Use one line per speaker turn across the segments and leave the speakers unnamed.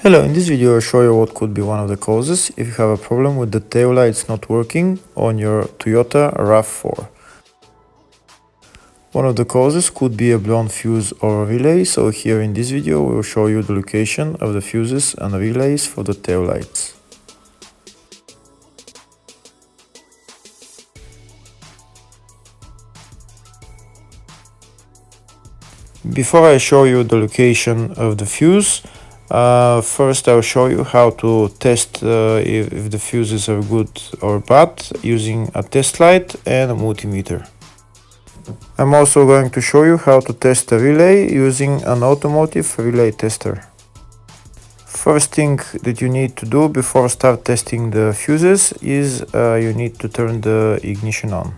Hello, in this video I'll show you what could be one of the causes if you have a problem with the tail lights not working on your Toyota RAV4. One of the causes could be a blown fuse or a relay, so here in this video we'll show you the location of the fuses and relays for the tail lights. Before I show you the location of the fuse, first I'll show you how to test if the fuses are good or bad using a test light and a multimeter. I'm also going to show you how to test a relay using an automotive relay tester. First thing that you need to do before start testing the fuses is you need to turn the ignition on.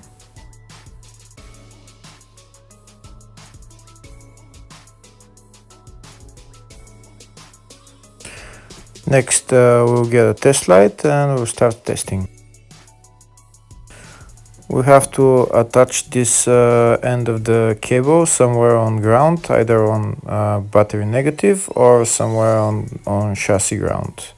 Next we'll get a test light and we'll start testing. We have to attach this end of the cable somewhere on ground, either on battery negative or somewhere on chassis ground.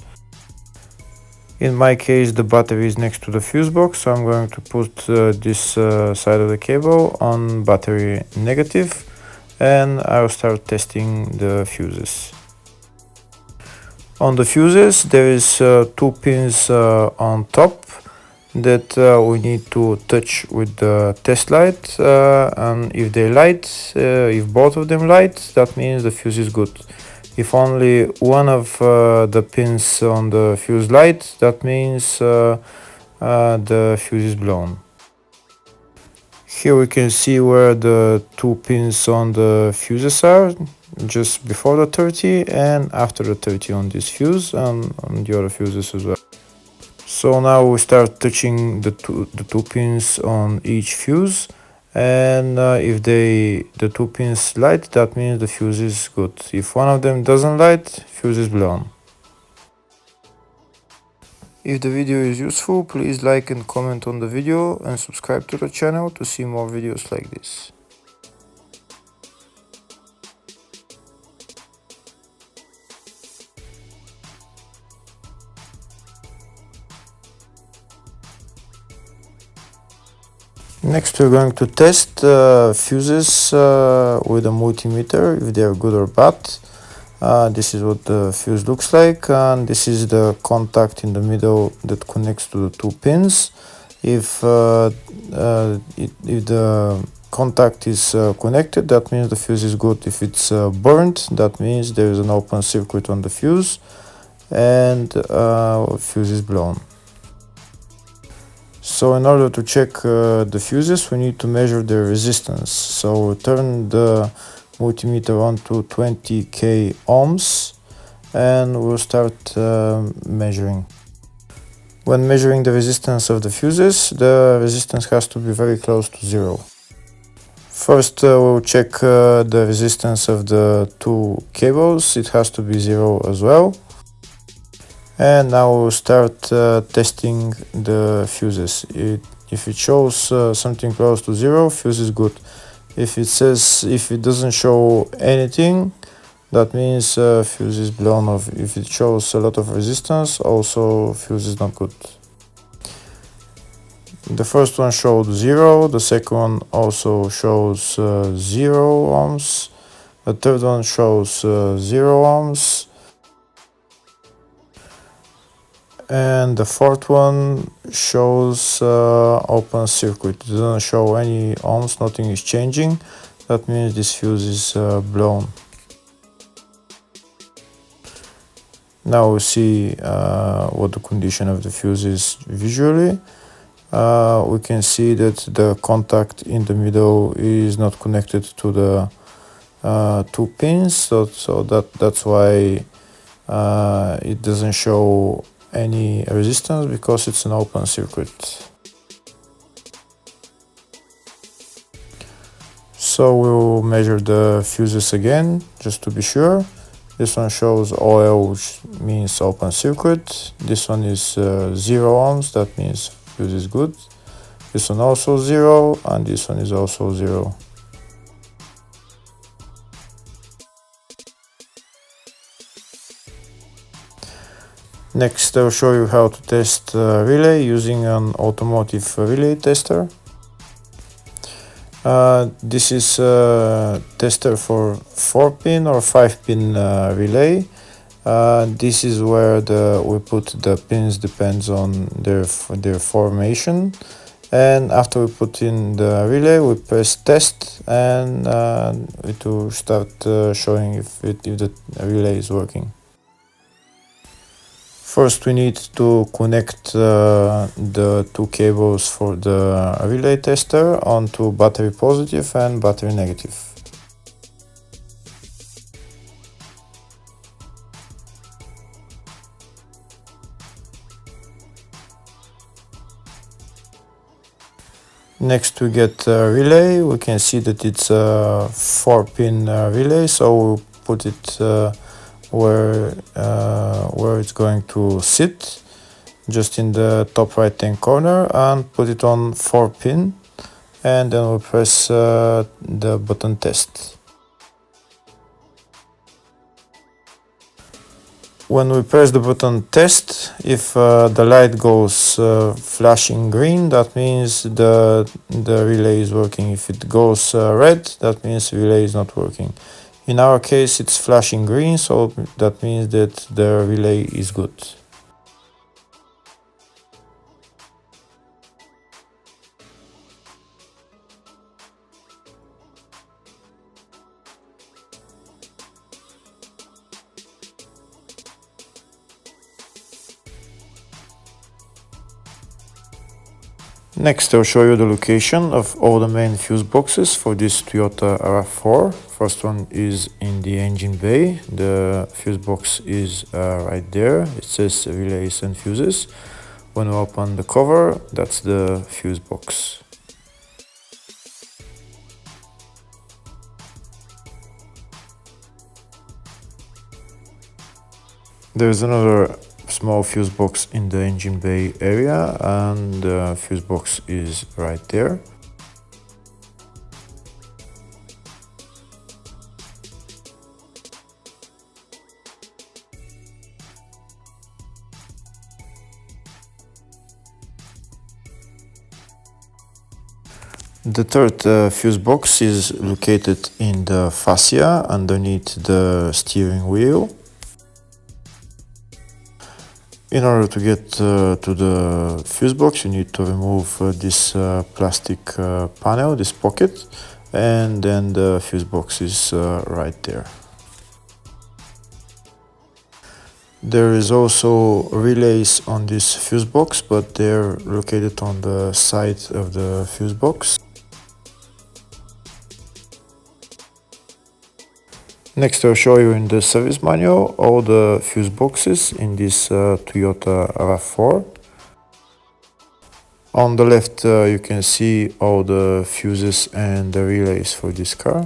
In my case the battery is next to the fuse box, so I'm going to put this side of the cable on battery negative and I'll start testing the fuses. On the fuses there is two pins on top that we need to touch with the test light, and if they light, if both of them light, that means the fuse is good. If only one of the pins on the fuse light, that means the fuse is blown. Here we can see where the two pins on the fuses are, just before the 30 and after the 30 on this fuse and on the other fuses as well. So now we start touching the two pins on each fuse, and if the two pins light, that means the fuse is good. If one of them doesn't light, fuse is blown. If the video is useful, please like and comment on the video and subscribe to the channel to see more videos like this. Next we're going to test fuses with a multimeter, if they are good or bad. This is what the fuse looks like, and this is the contact in the middle that connects to the two pins. If the contact is connected, that means the fuse is good. If it's burnt, that means there is an open circuit on the fuse and fuse is blown. So in order to check the fuses, we need to measure their resistance. So we'll turn the multimeter on to 20k ohms and we'll start measuring. When measuring the resistance of the fuses, the resistance has to be very close to zero. First we'll check the resistance of the two cables. It has to be zero as well. And now we'll start testing the fuses. If it shows something close to zero, fuse is good. If it doesn't show anything, that means fuse is blown off. If it shows a lot of resistance, also fuse is not good. The first one showed 0, the second one also shows 0 ohms, the third one shows 0 ohms, and the fourth one shows open circuit. It doesn't show any ohms, nothing is changing. That means this fuse is blown. Now we see what the condition of the fuse is visually. We can see that the contact in the middle is not connected to the two pins, so that's why it doesn't show any resistance, because it's an open circuit. So we'll measure the fuses again just to be sure. This one shows OL, which means open circuit. This one is 0 ohms, that means fuse is good. This one also 0, and this one is also 0. Next, I'll show you how to test relay using an automotive relay tester. This is a tester for 4-pin or 5-pin relay. This is where we put the pins, depends on their formation. And after we put in the relay, we press test, and it will start showing if the relay is working. First, we need to connect the two cables for the relay tester onto battery positive and battery negative. Next, we get a relay. We can see that it's a 4-pin relay, so we'll put it where it's going to sit, just in the top right hand corner, and put it on 4-pin, and then we'll press the button test. When we press the button test, if the light goes flashing green, that means the relay is working. If it goes red, that means the relay is not working. In our case, it's flashing green, so that means that the relay is good. Next, I'll show you the location of all the main fuse boxes for this Toyota RAV4. First one is in the engine bay. The fuse box is right there. It says relays and fuses. When we open the cover, that's the fuse box. There's another small fuse box in the engine bay area, and the fuse box is right there. The third fuse box is located in the fascia underneath the steering wheel. In order to get to the fuse box, you need to remove this plastic panel, this pocket, and then the fuse box is right there. There is also relays on this fuse box, but they're located on the side of the fuse box. Next, I'll show you in the service manual all the fuse boxes in this Toyota RAV4. On the left, you can see all the fuses and the relays for this car.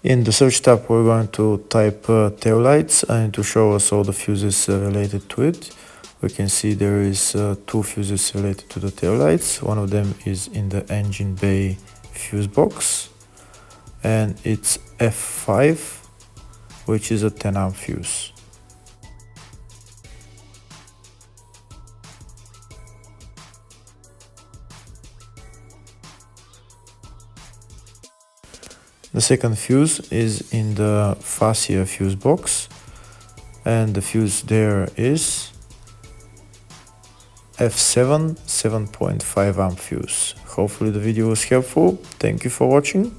In the search tab, we're going to type tail lights, and to show us all the fuses related to it. We can see there is two fuses related to the tail lights. One of them is in the engine bay fuse box, and it's F5, which is a 10 amp fuse. The second fuse is in the fascia fuse box, and the fuse there is F7 7.5 amp fuse. Hopefully the video was helpful. Thank you for watching.